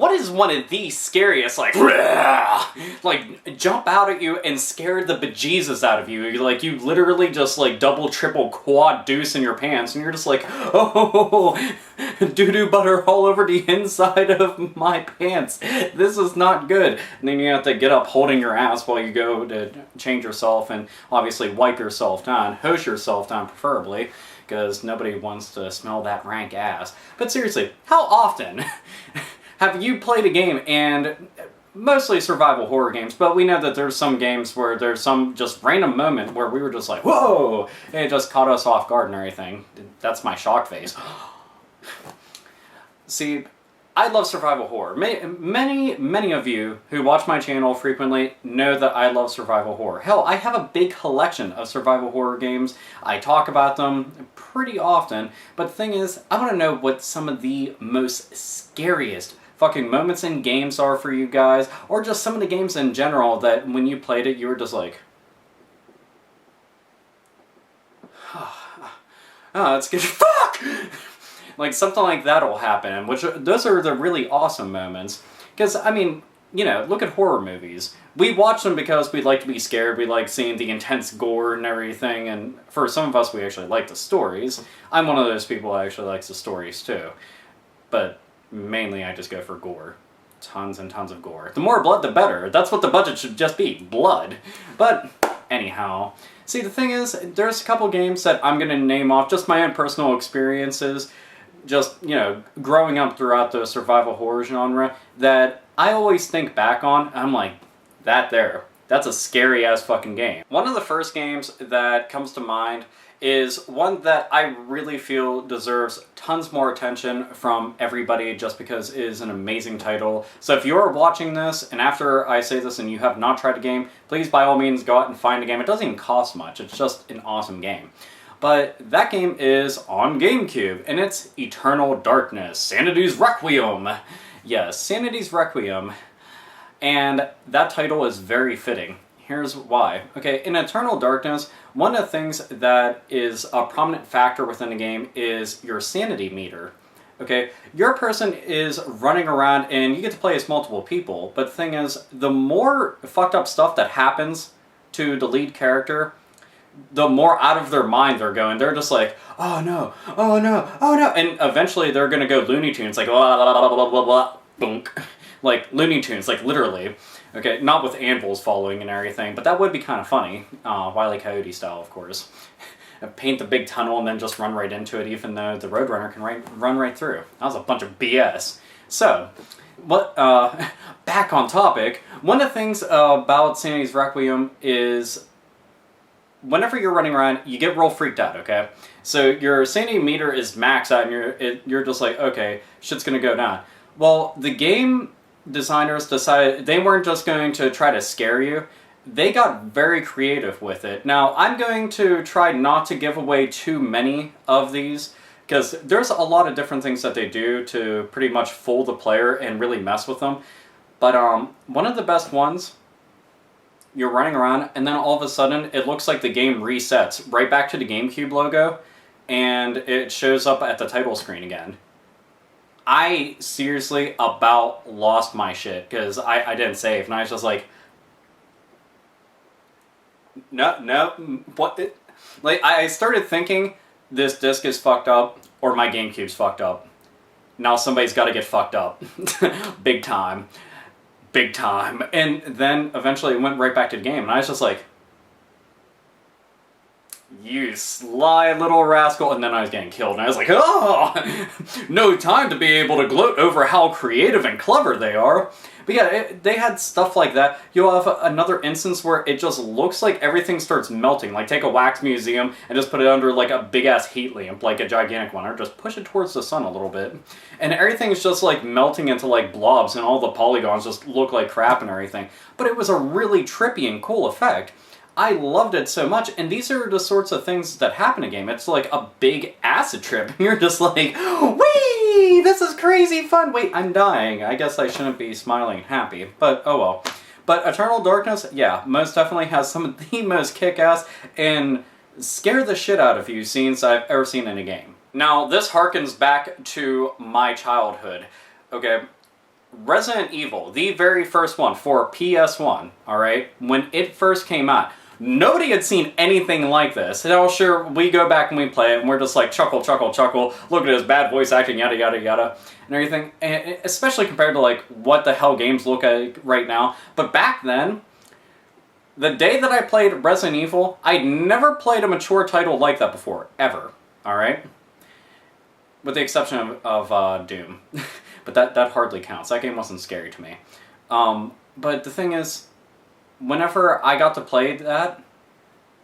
what is one of the scariest, like jump out at you and scare the bejesus out of you? Like, you literally just, like, double, triple, quad deuce in your pants, and you're just like, oh, doo-doo butter all over the inside of my pants. This is not good. And then you have to get up holding your ass while you go to change yourself, and obviously wipe yourself down, hose yourself down preferably, because nobody wants to smell that rank ass. But seriously, how often have you played a game, and mostly survival horror games, but we know that there's some games where there's some just random moment where we were just like, whoa, and it just caught us off guard and everything. That's my shock face. See, I love survival horror. Many of you who watch my channel frequently know that I love survival horror. Hell, I have a big collection of survival horror games. I talk about them pretty often, but the thing is, I want to know what some of the most scariest fucking moments in games are for you guys, or just some of the games in general that when you played it, you were just like, oh, that's good. Fuck! Like, something like that will happen, which, those are the really awesome moments. Because, I mean, you know, look at horror movies. We watch them because we like to be scared, we like seeing the intense gore and everything, and for some of us, we actually like the stories. I'm one of those people who actually likes the stories, too. But mainly, I just go for gore. Tons and tons of gore. The more blood, the better. That's what the budget should just be. Blood. But, anyhow. See, the thing is, there's a couple games that I'm going to name off, just my own personal experiences, just, you know, growing up throughout the survival horror genre, that I always think back on, and I'm like, that's a scary-ass fucking game. One of the first games that comes to mind is one that I really feel deserves tons more attention from everybody just because it is an amazing title. So if you're watching this, and after I say this and you have not tried a game, please by all means go out and find a game. It doesn't even cost much, it's just an awesome game. But that game is on GameCube, and it's Eternal Darkness, Sanity's Requiem. Yes, Sanity's Requiem. And that title is very fitting. Here's why. Okay, in Eternal Darkness, one of the things that is a prominent factor within the game is your sanity meter. Okay, your person is running around and you get to play as multiple people, but the thing is, the more fucked up stuff that happens to the lead character, the more out of their mind they're going. They're just like, oh no, oh no, oh no, and eventually they're gonna go Looney Tunes, like blah blah blah blah blah blah, boonk. Like Looney Tunes, like literally. Okay, not with anvils following and everything, but that would be kind of funny. Wile E. Coyote style, of course. Paint the big tunnel and then just run right into it, even though the Roadrunner can run right through. That was a bunch of BS. So, back on topic, one of the things about Sanity's Requiem is whenever you're running around, you get real freaked out, okay? So your sanity meter is maxed out and you're just like, okay, shit's gonna go down. Well, the game designers decided they weren't just going to try to scare you, they got very creative with it. Now, I'm going to try not to give away too many of these, because there's a lot of different things that they do to pretty much fool the player and really mess with them. But one of the best ones, you're running around, and then all of a sudden, it looks like the game resets right back to the GameCube logo, and it shows up at the title screen again. I seriously about lost my shit, because I didn't save, and I was just like, no, what? Like, I started thinking, this disc is fucked up, or my GameCube's fucked up. Now somebody's gotta get fucked up. Big time. Big time. And then eventually it went right back to the game, and I was just like, you sly little rascal, and then I was getting killed, and I was like, oh, no time to be able to gloat over how creative and clever they are. But yeah, they had stuff like that. You'll have another instance where it just looks like everything starts melting. Like, take a wax museum and just put it under like a big-ass heat lamp, like a gigantic one, or just push it towards the sun a little bit. And everything's just like melting into like blobs, and all the polygons just look like crap and everything. But it was a really trippy and cool effect. I loved it so much, and these are the sorts of things that happen in a game. It's like a big acid trip, and you're just like, whee, this is crazy fun. Wait, I'm dying. I guess I shouldn't be smiling and happy, but oh well. But Eternal Darkness, yeah, most definitely has some of the most kick-ass and scare the shit out of you scenes I've ever seen in a game. Now, this harkens back to my childhood, okay? Resident Evil, the very first one for PS1, alright, when it first came out, nobody had seen anything like this. And sure, we go back and we play it, and we're just like, chuckle, chuckle, chuckle, look at his bad voice acting, yada, yada, yada, and everything. And especially compared to, like, what the hell games look like right now. But back then, the day that I played Resident Evil, I'd never played a mature title like that before, ever, alright? With the exception of Doom. But that hardly counts. That game wasn't scary to me. But the thing is, whenever I got to play that,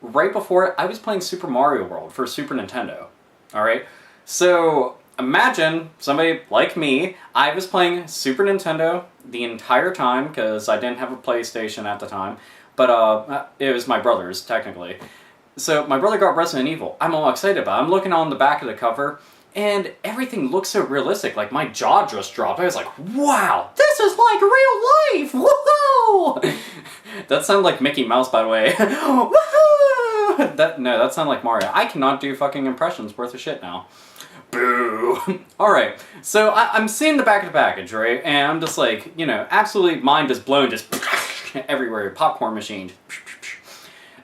right before it, I was playing Super Mario World for Super Nintendo. Alright? So, imagine somebody like me, I was playing Super Nintendo the entire time, because I didn't have a PlayStation at the time, but it was my brother's, technically. So, my brother got Resident Evil. I'm all excited about it. I'm looking on the back of the cover, and everything looks so realistic, like my jaw just dropped. I was like, wow, this is like real life! Woohoo! That sounded like Mickey Mouse, by the way. Woohoo! That sounded like Mario. I cannot do fucking impressions worth of shit now. Boo! Alright, so I'm seeing the back of the package, right? And I'm just like, you know, absolutely mind is blown, just everywhere, popcorn machine.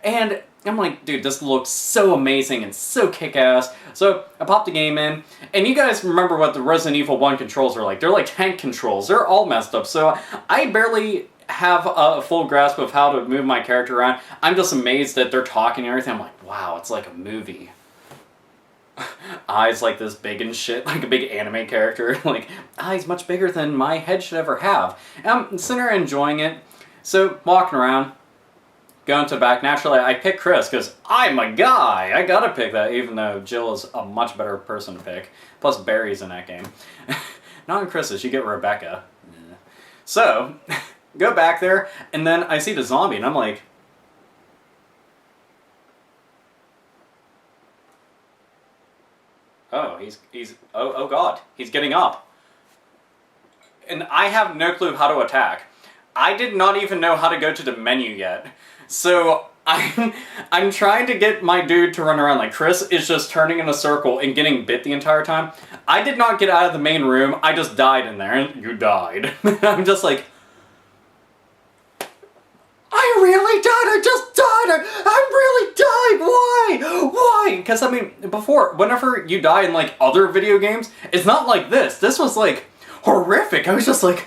And I'm like, dude, this looks so amazing and so kick-ass. So I popped the game in, and you guys remember what the Resident Evil 1 controls are like. They're like tank controls. They're all messed up. So I barely have a full grasp of how to move my character around. I'm just amazed that they're talking and everything. I'm like, wow, it's like a movie. Eyes like this big and shit, like a big anime character. Like, eyes much bigger than my head should ever have. And I'm sitting there enjoying it. So, walking around. Going to the back, naturally I pick Chris, because I'm a guy! I gotta pick that, even though Jill is a much better person to pick. Plus Barry's in that game. Not in Chris's, you get Rebecca. Yeah. So, go back there, and then I see the zombie, and I'm like... Oh, oh god, he's getting up. And I have no clue how to attack. I did not even know how to go to the menu yet. So, I'm trying to get my dude to run around. Like, Chris is just turning in a circle and getting bit the entire time. I did not get out of the main room, I just died in there, and you died. I'm just like... I really died, I just died, I really died, why? Why? Because, I mean, before, whenever you die in, like, other video games, it's not like this. This was, like, horrific. I was just like...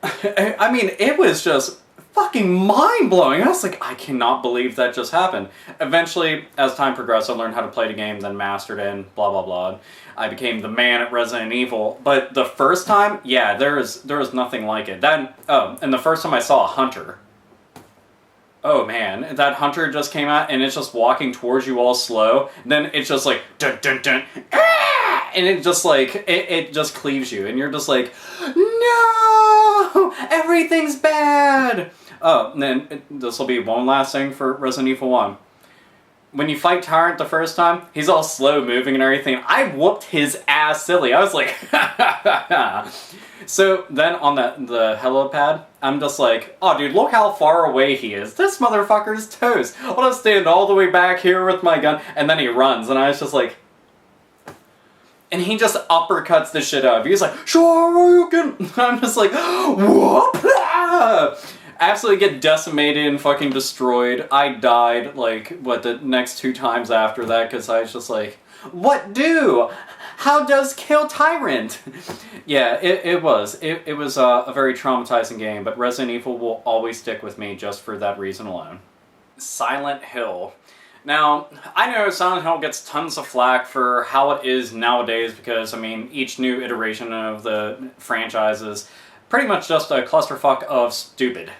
I mean, it was just... fucking mind-blowing. I was like, I cannot believe that just happened. Eventually, as time progressed, I learned how to play the game, then mastered it, and blah blah blah. I became the man at Resident Evil. But the first time, yeah, there was nothing like it. Then, and the first time I saw a hunter. Oh man, that hunter just came out, and it's just walking towards you all slow. Then it's just like, dun dun dun, ah! And it just like, it just cleaves you, and you're just like, no! Everything's bad! Oh, and then this will be one last thing for Resident Evil 1. When you fight Tyrant the first time, he's all slow moving and everything. I whooped his ass silly. I was like, ha ha ha ha. So then on the helipad, I'm just like, oh dude, look how far away he is. This motherfucker's toast. I'll just stand all the way back here with my gun. And then he runs, and I was just like... And he just uppercuts the shit out of you. He's like, sure, you can... I'm just like, whoop! Absolutely get decimated and fucking destroyed. I died, like, what, the next 2 times after that, because I was just like, what do? How does kill Tyrant? Yeah, it was. It was a very traumatizing game, but Resident Evil will always stick with me just for that reason alone. Silent Hill. Now, I know Silent Hill gets tons of flack for how it is nowadays because, I mean, each new iteration of the franchise is pretty much just a clusterfuck of stupid.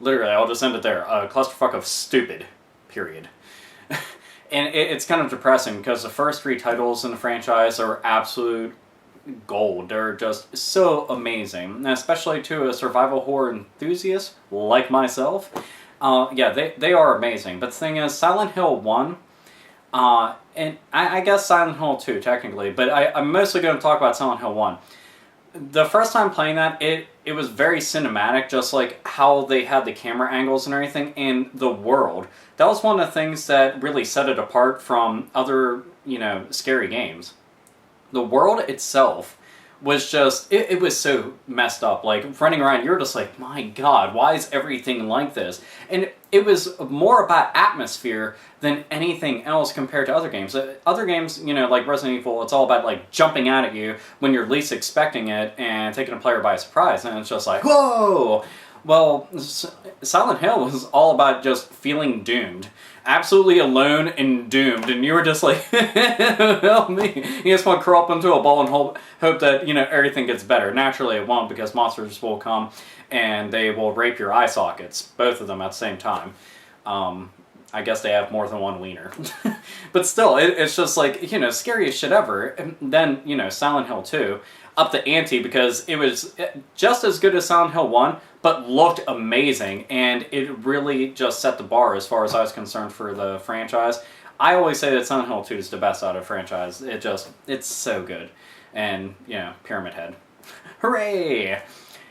Literally, I'll just end it there. A clusterfuck of stupid. Period. And it's kind of depressing because the first 3 titles in the franchise are absolute gold. They're just so amazing. And especially to a survival horror enthusiast like myself. Yeah, they are amazing. But the thing is, Silent Hill 1, and I guess Silent Hill 2 technically, but I'm mostly going to talk about Silent Hill 1. The first time playing that, it was very cinematic, just like how they had the camera angles and everything, and the world. That was one of the things that really set it apart from other, you know, scary games. The world itself was just, it was so messed up. Like, running around, you're just like, my god, why is everything like this? And it was more about atmosphere than anything else compared to other games. Other games, you know, like Resident Evil, it's all about, like, jumping out at you when you're least expecting it and taking a player by surprise, and it's just like, whoa! Well, Silent Hill was all about just feeling doomed. Absolutely alone and doomed, and you were just like, help me. You just want to curl up into a ball and hope that, you know, everything gets better. Naturally it won't, because monsters will come and they will rape your eye sockets, both of them at the same time. I guess they have more than one wiener. But still, it's just like, you know, scariest shit ever. And then, you know, Silent Hill 2 upped the ante because it was just as good as Silent Hill 1, but looked amazing, and it really just set the bar as far as I was concerned for the franchise. I always say that Silent Hill 2 is the best out of the franchise. It's so good. And, you know, Pyramid Head. Hooray!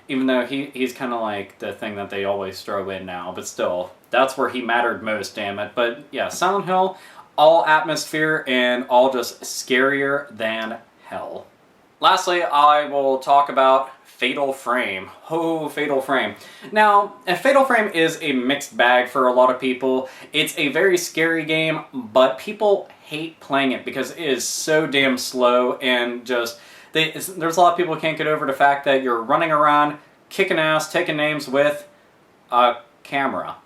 Even though he's kind of like the thing that they always throw in now, but still, that's where he mattered most, damn it. But yeah, Silent Hill, all atmosphere and all just scarier than hell. Lastly, I will talk about Fatal Frame. Oh, Fatal Frame. Now, Fatal Frame is a mixed bag for a lot of people. It's a very scary game, but people hate playing it because it is so damn slow, and just there's a lot of people who can't get over the fact that you're running around, kicking ass, taking names with a camera.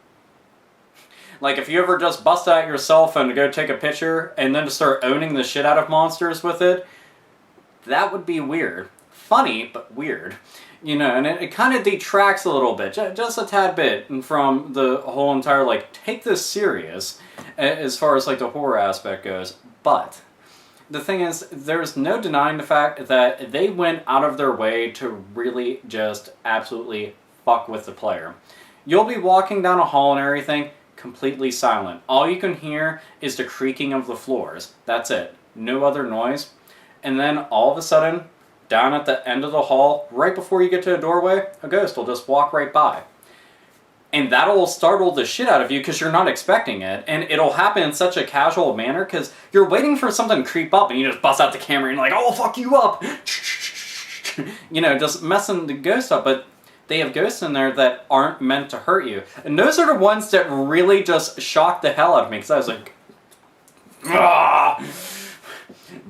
Like, if you ever just bust out your cell phone to go take a picture and then to start owning the shit out of monsters with it, that would be weird. Funny, but weird. You know, and it kind of detracts a little bit, just a tad bit, from the whole entire, like, take this serious, as far as, like, the horror aspect goes. But the thing is, there's no denying the fact that they went out of their way to really just absolutely fuck with the player. You'll be walking down a hall and everything, completely silent. All you can hear is the creaking of the floors. That's it. No other noise. And then all of a sudden, down at the end of the hall, right before you get to a doorway, a ghost will just walk right by. And that'll startle the shit out of you because you're not expecting it. And it'll happen in such a casual manner because you're waiting for something to creep up and you just bust out the camera and you're like, oh, I'll fuck you up. You know, just messing the ghost up. But they have ghosts in there that aren't meant to hurt you. And those are the ones that really just shocked the hell out of me because I was like, ah!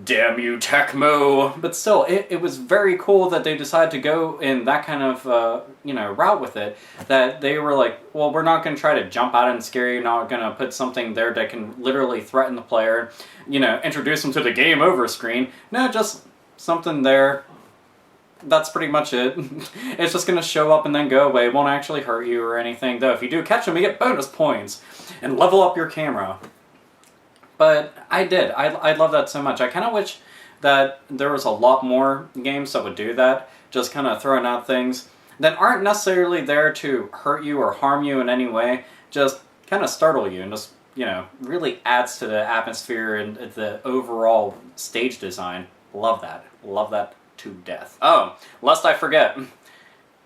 Damn you, Tecmo! But still, it was very cool that they decided to go in that kind of, you know, route with it. That they were like, well, we're not going to try to jump out and scare you, not going to put something there that can literally threaten the player, you know, introduce them to the game over screen. No, just something there. That's pretty much it. It's just going to show up and then go away. It won't actually hurt you or anything, though. If you do catch them, you get bonus points. And level up your camera. But I did. I love that so much. I kind of wish that there was a lot more games that would do that. Just kind of throwing out things that aren't necessarily there to hurt you or harm you in any way. Just kind of startle you and just, you know, really adds to the atmosphere and the overall stage design. Love that. Love that to death. Oh, lest I forget.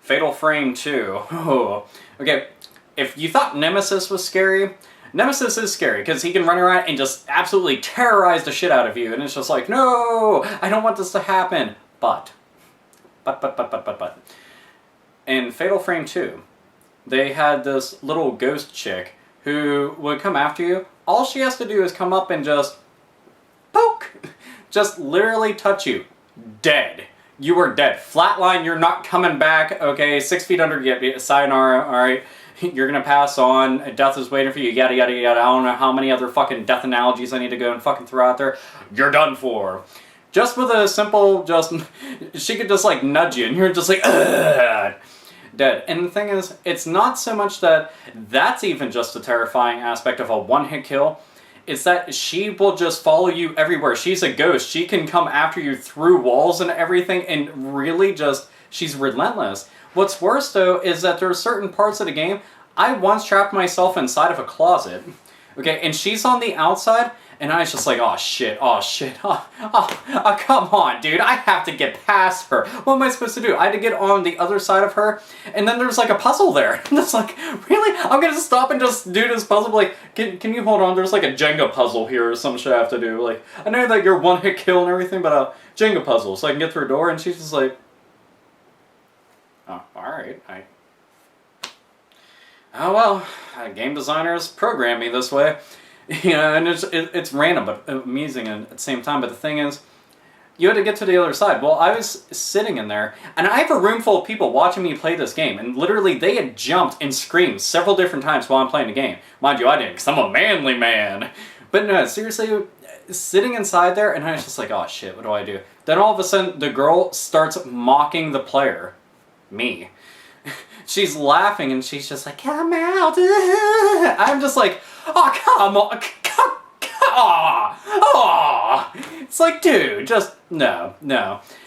Fatal Frame 2. Oh. Okay, if you thought Nemesis was scary, Nemesis is scary, because he can run around and just absolutely terrorize the shit out of you, and it's just like, no, I don't want this to happen. But. In Fatal Frame 2, they had this little ghost chick who would come after you. All she has to do is come up and just poke. Just literally touch you. Dead. You are dead. Flatline, you're not coming back, okay? 6 feet under, get sayonara, alright? You're gonna pass on, death is waiting for you, yada yada yada. I don't know how many other fucking death analogies I need to go and fucking throw out there. You're done for. Just with a simple, she could just like nudge you and you're just like, ugh, dead. And the thing is, it's not so much that that's even just a terrifying aspect of a one-hit kill. It's that she will just follow you everywhere. She's a ghost. She can come after you through walls and everything, and really just, she's relentless. What's worse, though, is that there are certain parts of the game, I once trapped myself inside of a closet Okay, and she's on the outside, and I was just like, oh shit, come on, dude, I have to get past her. What am I supposed to do? I had to get on the other side of her, and then there's like a puzzle there. And it's like, really? I'm gonna stop and just do this puzzle? Like, can you hold on? There's like a Jenga puzzle here or some shit I have to do. Like, I know that you're one-hit kill and everything, but a Jenga puzzle, so I can get through a door, and she's just like, oh, alright, oh well, game designers program me this way. You know, and it's random but amusing at the same time. But the thing is, you had to get to the other side. Well, I was sitting in there, and I have a room full of people watching me play this game, and literally they had jumped and screamed several different times while I'm playing the game. Mind you, I didn't, because I'm a manly man. But no, seriously, sitting inside there, and I was just like, oh shit, what do I do? Then all of a sudden, the girl starts mocking the player. Me. She's laughing and she's just like, come out. I'm just like, oh, come on. It's like, dude, just, no.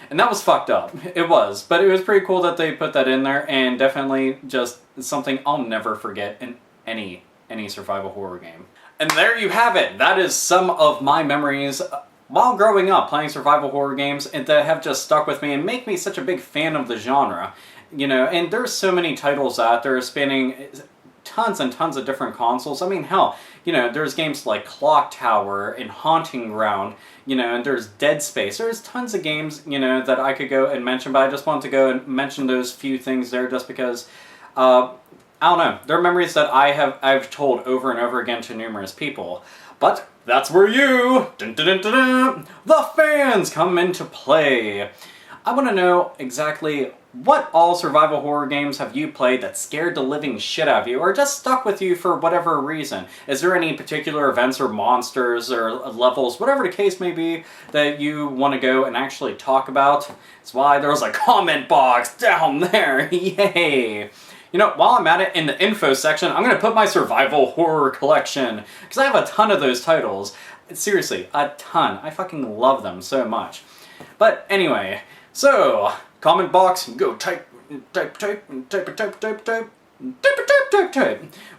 And that was fucked up. It was. But it was pretty cool that they put that in there, and definitely just something I'll never forget in any survival horror game. And there you have it. That is some of my memories while growing up playing survival horror games, and that have just stuck with me and make me such a big fan of the genre. You know, and there's so many titles out there spanning tons and tons of different consoles. I mean, hell, you know, there's games like Clock Tower and Haunting Ground, you know, and there's Dead Space. There's tons of games, you know, that I could go and mention, but I just want to go and mention those few things there just because, I don't know, they're memories that I've told over and over again to numerous people. But that's where you, the fans, come into play. I want to know exactly what all survival horror games have you played that scared the living shit out of you, or just stuck with you for whatever reason? Is there any particular events or monsters or levels, whatever the case may be, that you want to go and actually talk about? That's why there's a comment box down there, yay! You know, while I'm at it, in the info section, I'm going to put my survival horror collection, because I have a ton of those titles. Seriously, a ton. I fucking love them so much. But anyway, so, comment box, go type.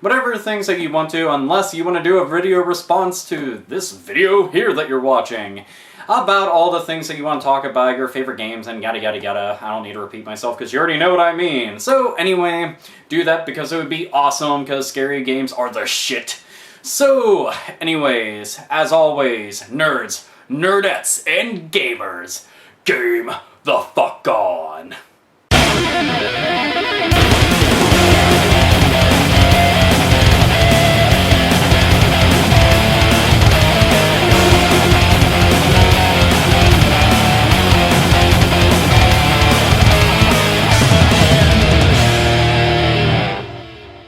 Whatever things that you want to, unless you want to do a video response to this video here that you're watching. About all the things that you want to talk about, your favorite games, and yada yada yada. I don't need to repeat myself because you already know what I mean. So anyway, do that because it would be awesome, because scary games are the shit. So, anyways, as always, nerds, nerdettes, and gamers, game the fuck on.